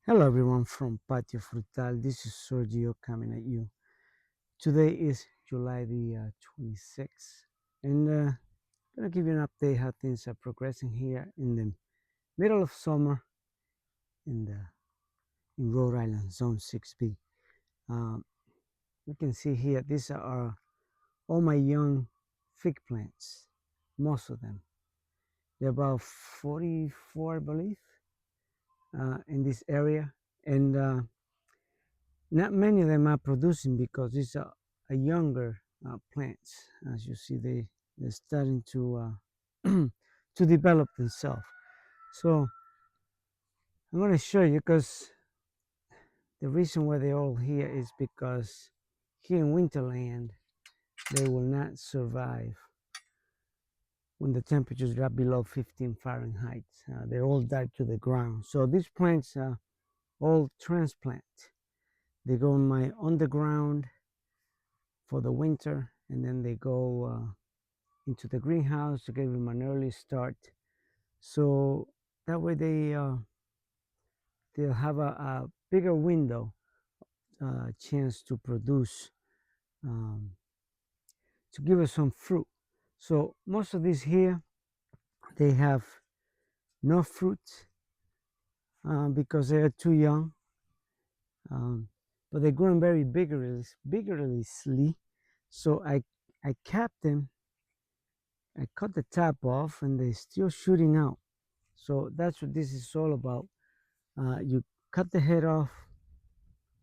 Hello everyone from Patio Frutal. This is Sergio coming at you. Today is July the 26th, and I'm gonna give you an update how things are progressing here in the middle of summer in the in Rhode Island, Zone 6B. Um, you can see here these are all my young fig plants, most of them. They're about 44, I believe, in this area, and not many of them are producing because it's a younger plants. As you see, they're starting to to develop themselves. So I'm going to show you because the reason why they're all here is because here in Winterland they will not survive when the temperatures drop below 15 Fahrenheit. They all die to the ground. So these plants are all transplant. They go in my underground for the winter, and then they go into the greenhouse to give them an early start. So that way they'll have a bigger window chance to produce um, to give us some fruit. So most of these here they have no fruit because they are too young, um, but they're growing very vigorously. So I capped them. I cut the top off, and they're still shooting out. So that's what this is all about. You cut the head off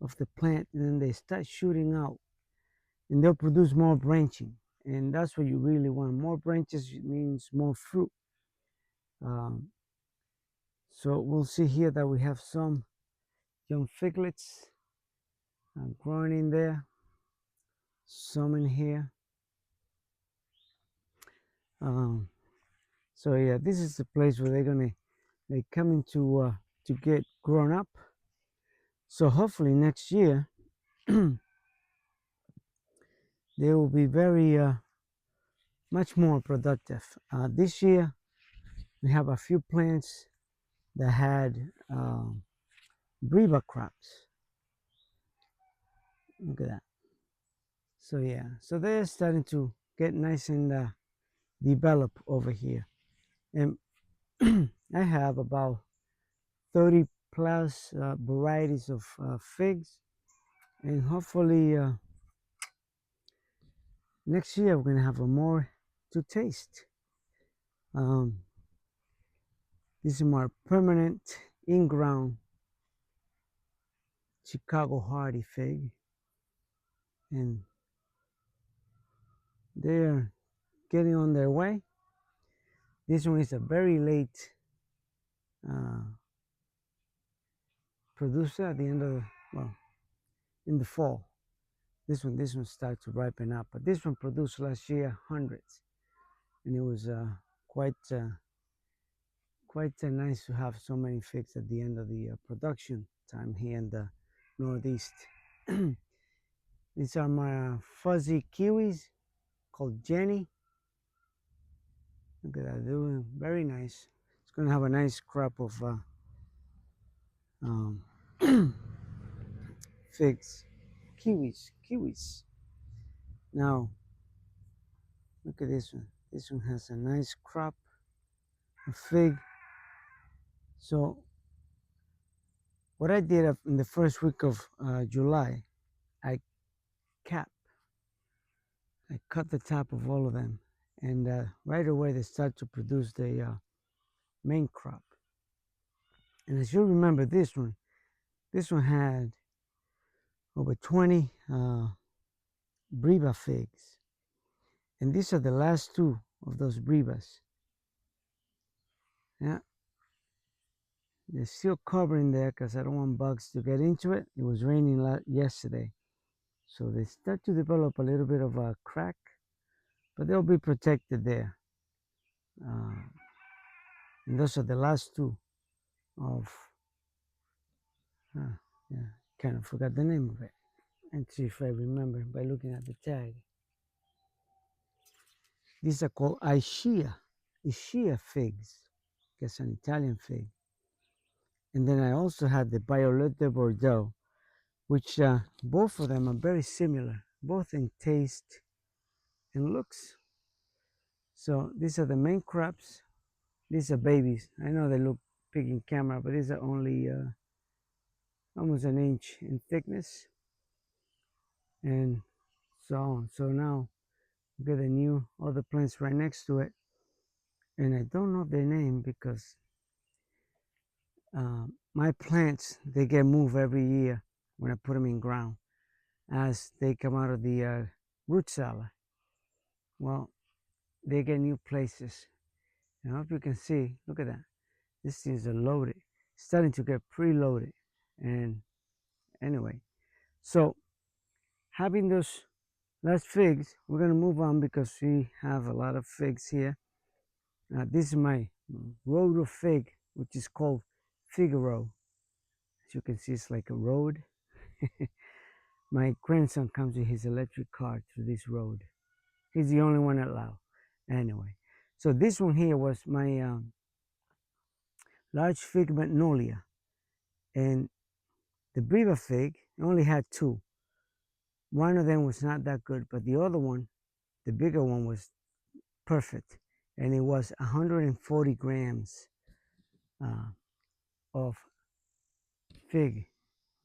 of the plant, and then they start shooting out, and they'll produce more branching. And that's what you really want. More branches means more fruit. Um, so we'll see here that we have some young figlets growing in there, some in here. Um, so yeah, this is the place where they're coming to get grown up. So hopefully next year they will be very much more productive. This year we have a few plants that had breva crops. Look at that. So yeah, so they're starting to get nice and develop over here. And I have about 30 plus varieties of figs, and hopefully next year we're gonna have a more to taste. Um, this is my permanent in-ground Chicago hardy fig, and they're getting on their way. This one is a very late uh, producer at the end of the, well, in the fall. This one started to ripen up, but this one produced last year hundreds, and it was quite nice to have so many figs at the end of the production time here in the Northeast. These are my fuzzy kiwis called Jenny. Look at that, doing very nice. It's going to have a nice crop of um, figs, kiwis. Now, look at this one. This one has a nice crop of fig. So, what I did in the first week of July, I cap, I cut the top of all of them, and right away they start to produce the main crop. And as you remember, this one had over 20 breva figs, and these are the last two of those brevas. Yeah, they're still covering there because I don't want bugs to get into it. It was raining yesterday, so they start to develop a little bit of a crack, but they'll be protected there. Uh, and those are the last two of, yeah, kind of forgot the name of it. And see if I remember by looking at the tag. These are called Ischia figs. It's an Italian fig. And then I also had the Violet de Bordeaux, which both of them are very similar, both in taste and looks. So these are the main crops. These are babies. I know they look big in camera, but these are only almost an inch in thickness, and so on. So now we got the new other plants right next to it, and I don't know their name because my plants, they get moved every year when I put them in ground as they come out of the root cellar. Well, they get new places. And I hope you can see, look at that. These things are loaded, starting to get preloaded. And anyway, so having those last figs, we're going to move on because we have a lot of figs here. This is my road of fig, which is called Figaro. As you can see, it's like a road. My grandson comes with his electric car through this road. He's the only one allowed. Anyway, so this one here was my large fig magnolia. And the breva fig only had two. One of them was not that good, but the other one, the bigger one, was perfect. And it was 140 grams of fig,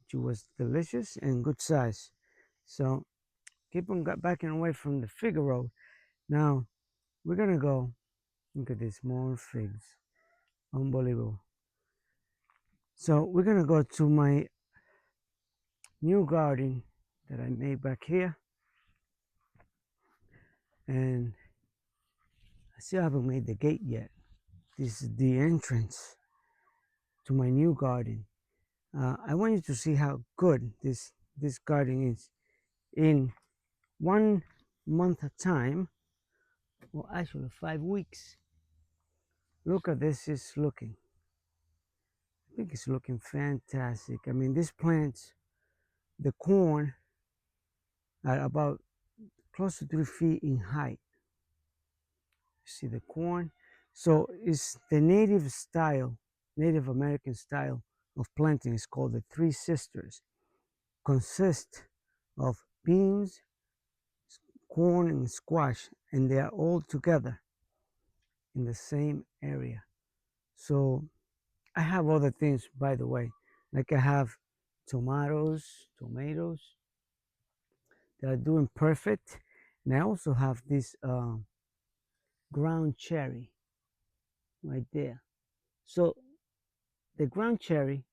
which was delicious and good size. So keep on backing away from the Figaro. Now we're gonna go. Look at this, more figs, unbelievable. So we're gonna go to my new garden that I made back here, and I still haven't made the gate yet. This is the entrance to my new garden. I want you to see how good this garden is. In 1 month of time, well, actually 5 weeks. Look at this is looking. I think it's looking fantastic. I mean, this plants the corn at about close to 3 feet in height. See the corn? So it's the native style, Native American style of planting. It's called the Three Sisters. Consists of beans, corn, and squash, and they are all together in the same area. So I have other things, by the way, like I have tomatoes that are doing perfect, and I also have this ground cherry right there. So the ground cherry,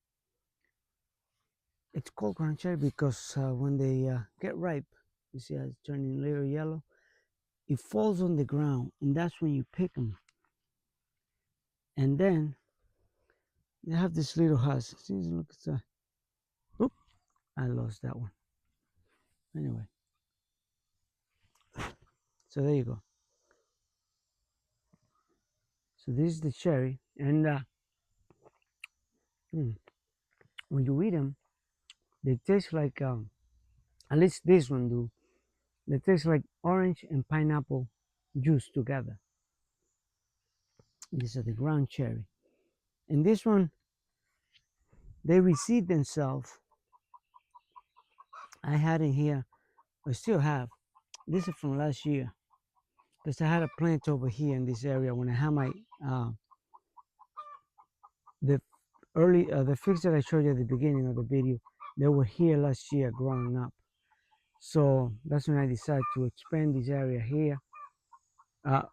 it's called ground cherry because when they get ripe, you see how it's turning a little yellow. It falls on the ground, and that's when you pick them. And then they have this little husk. See, look, it's a. Oop, I lost that one. Anyway, so there you go. So this is the cherry, and when you eat them, they taste like, at least this one do. They taste like orange and pineapple juice together. These are the ground cherry, and this one, they reseed themselves. I had in here, I still have. This is from last year because I had a plant over here in this area when I had my the the figs that I showed you at the beginning of the video. They were here last year growing up. So that's when I decided to expand this area here.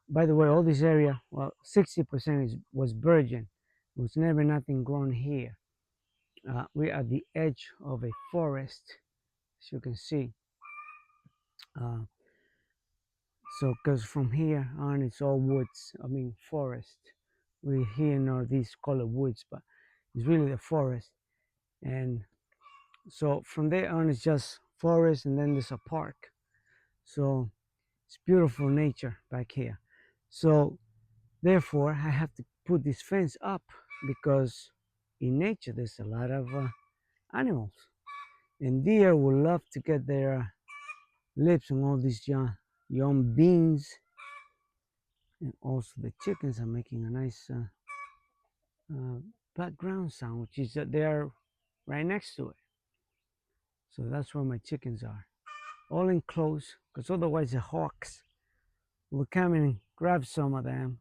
By the way, all this area, well, 60% was virgin. There was never nothing grown here. We're at the edge of a forest, as you can see. Uh, so, because from here on, it's all woods, I mean, forest. We here in Northeast call it woods, but it's really the forest. And so from there on, it's just forest, and then there's a park. So it's beautiful nature back here. So therefore, I have to put this fence up because in nature there's a lot of animals, and deer will love to get their lips on all these young beans, and also the chickens are making a nice background sound, which is that they are right next to it. So that's where my chickens are, all enclosed, because otherwise the hawks will come in and grab some of them,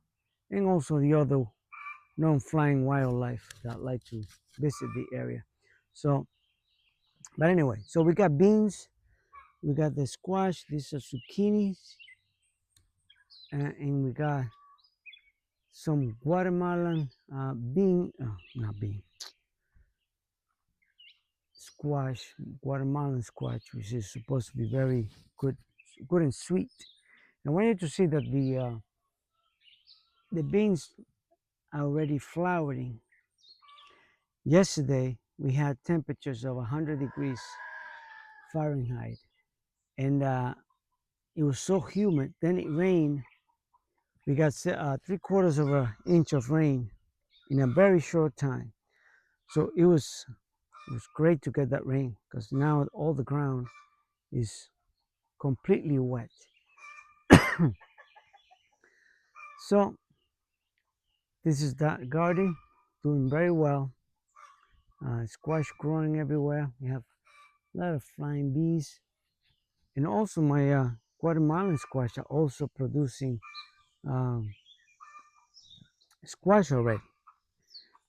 and also the other non-flying wildlife that like to visit the area. So, but anyway, so we got beans, we got the squash, these are zucchinis, and we got some Guatemalan not bean, squash, Guatemalan squash, which is supposed to be very good, good and sweet. I want you to see that the beans are already flowering. Yesterday we had temperatures of 100 degrees Fahrenheit, and it was so humid. Then it rained. We got 3/4 of an inch of rain in a very short time. So it was great to get that rain because now all the ground is completely wet. So this is that garden doing very well. Squash growing everywhere. We have a lot of flying bees, and also my Guatemalan squash are also producing um, squash already.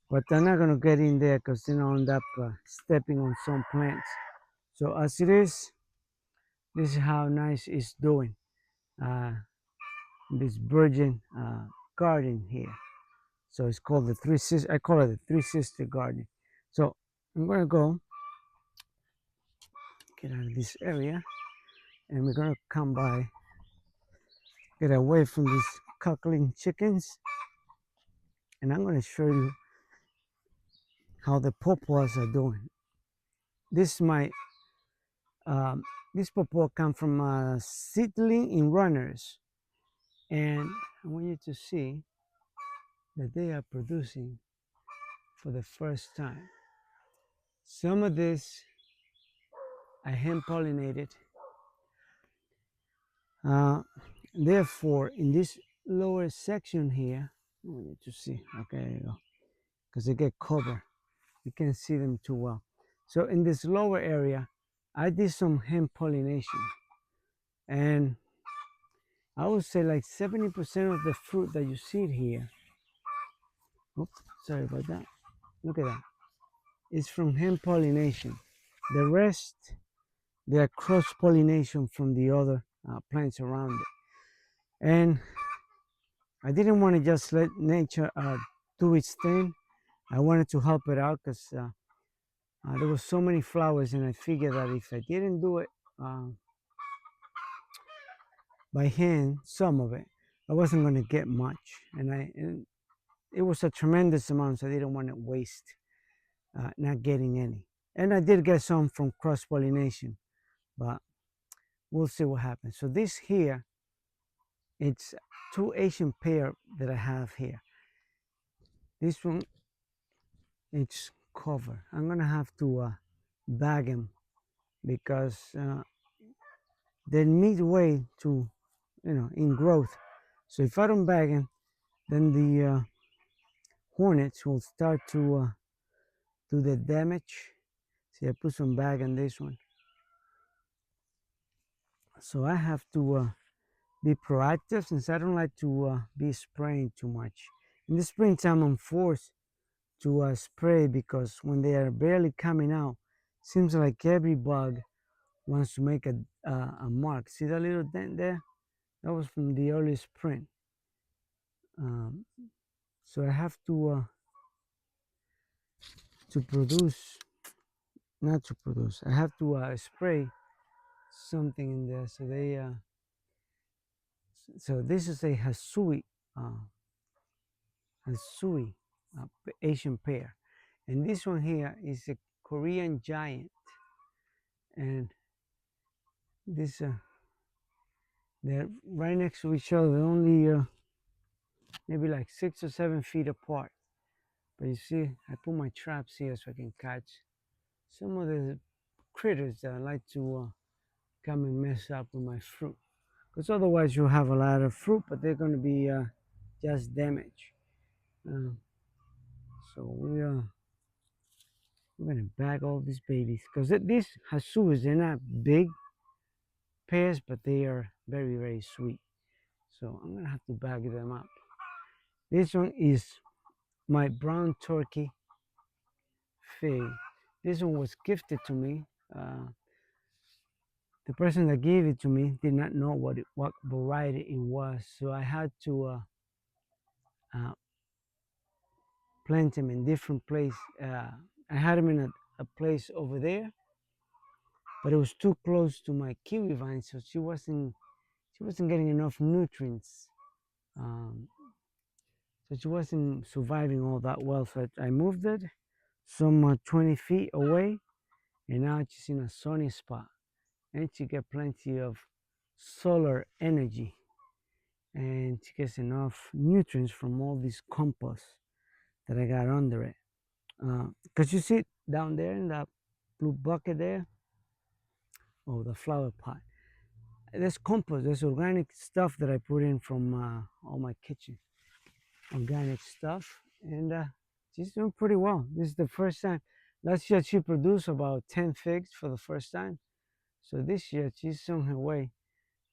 But they're not gonna get in there because then I'll end up stepping on some plants. So as it is, this is how nice it's doing. Uh, this virgin garden here. So it's called the Three Sisters. I call it the Three Sister Garden. So I'm gonna go get out of this area, and we're gonna come by, get away from these cackling chickens, and I'm gonna show you how the pawpaws are doing. This is my this pawpaw come from a seedling in runners, and I want you to see that they are producing for the first time. Some of this I hand pollinated. Uh, Therefore, in this lower section here, I want you to see. Okay, there you go. Because they get covered, you can't see them too well. So in this lower area, I did some hand pollination, and I would say like 70% of the fruit that you see here. Oops, sorry about that. Look at that. It's from hand pollination. The rest, they are cross pollination from the other plants around it. And I didn't want to just let nature do its thing. I wanted to help it out because there was so many flowers, and I figured that if I didn't do it by hand, some of it, I wasn't going to get much, and it was a tremendous amount, so I didn't want to waste not getting any. And I did get some from cross pollination, but we'll see what happens. So this here, it's two Asian pear that I have here. This one, it's covered. I'm gonna have to bag them because they're midway to, in growth. So if I don't bag them, then the hornets will start to do the damage. See, I put some bag on this one. So I have to be proactive since I don't like to be spraying too much. In the springtime, I'm forced to spray because when they are barely coming out, seems like every bug wants to make a mark. See that little dent there? That was from the early spring. Um, so I have to produce, not to produce. I have to spray something in there. So so this is a uh, Hasui Asian pear, and this one here is a Korean giant, and this they're right next to each other, only maybe like 6 or 7 feet apart. But you see, I put my traps here so I can catch some of the critters that like to come and mess up with my fruit. Because otherwise you'll have a lot of fruit, but they're going to be just damage. Uh, So we're gonna bag all these babies because these Hasuas, they're not big pears, but they are very, very sweet. So I'm gonna have to bag them up. This one is my brown turkey fig. This one was gifted to me. The person that gave it to me did not know what variety it was, so I had to uh, plant them in different place. I had them in a place over there, but it was too close to my kiwi vine, so she wasn't getting enough nutrients. Um, so she wasn't surviving all that well. So I moved it some 20 feet away, and now she's in a sunny spot, and she get plenty of solar energy, and she gets enough nutrients from all this compost that I got under it. Because you see down there in that blue bucket there, oh, the flower pot. There's compost, there's organic stuff that I put in from all my kitchen, organic stuff, and she's doing pretty well. This is the first time. Last year she produced about 10 figs for the first time. So this year she's on her way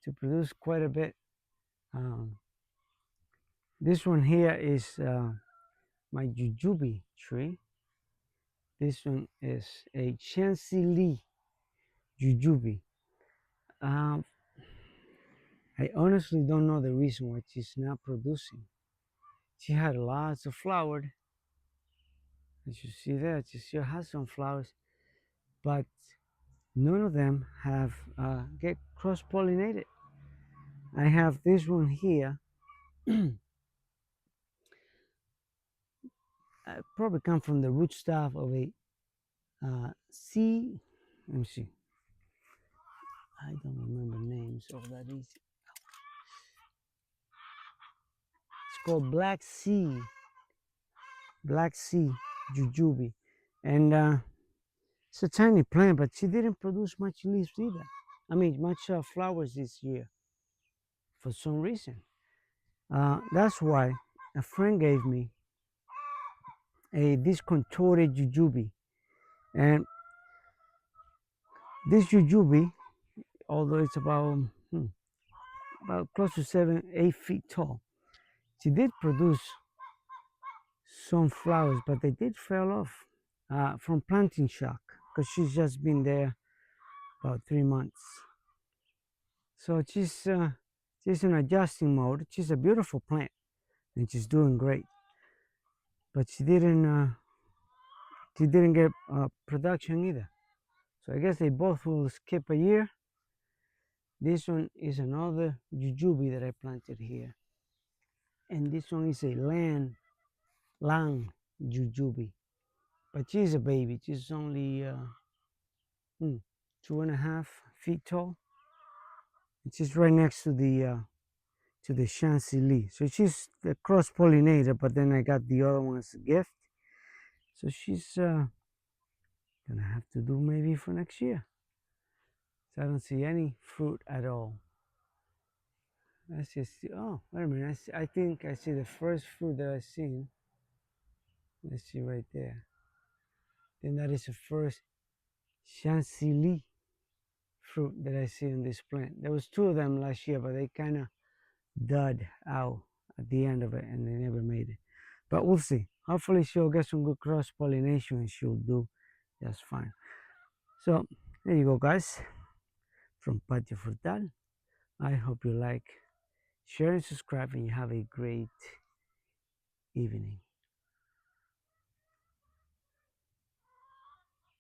to produce quite a bit. Um, this one here is my jujube tree. This one is a chantilly jujube. Um, I honestly don't know the reason why she's not producing. She had lots of flowers, as you see there. She still has some flowers, but none of them have get cross-pollinated. I have this one here. Probably come from the rootstock of a sea. Let me see. I don't remember names of that. It's called Black Sea jujube, and it's a tiny plant, but she didn't produce much leaves either. I mean, much flowers this year for some reason. That's why a friend gave me this contorted jujube, and this jujube, although it's about close to 7, 8 feet tall, she did produce some flowers, but they did fall off from planting shock because she's just been there about 3 months. So she's in adjusting mode. She's a beautiful plant and she's doing great, but she didn't get production either. So I guess they both will skip a year. This one is another jujube that I planted here, and this one is a lang jujube, but she's a baby. She's only 2.5 feet tall. And she's right next to the chantilly. So she's the cross pollinator, but then I got the other one as a gift. So she's gonna have to do maybe for next year. So I don't see any fruit at all. Let's just see. Oh, wait a minute. I think I see the first fruit that I've seen. Let's see right there. Then that is the first chantilly fruit that I see on this plant. There was two of them last year, but they kind of died out at the end of it and they never made it. But we'll see. Hopefully she'll get some good cross pollination and she'll do just fine. So there you go, guys, from Patio Frutal. I hope you like, share, and subscribe, and you have a great evening.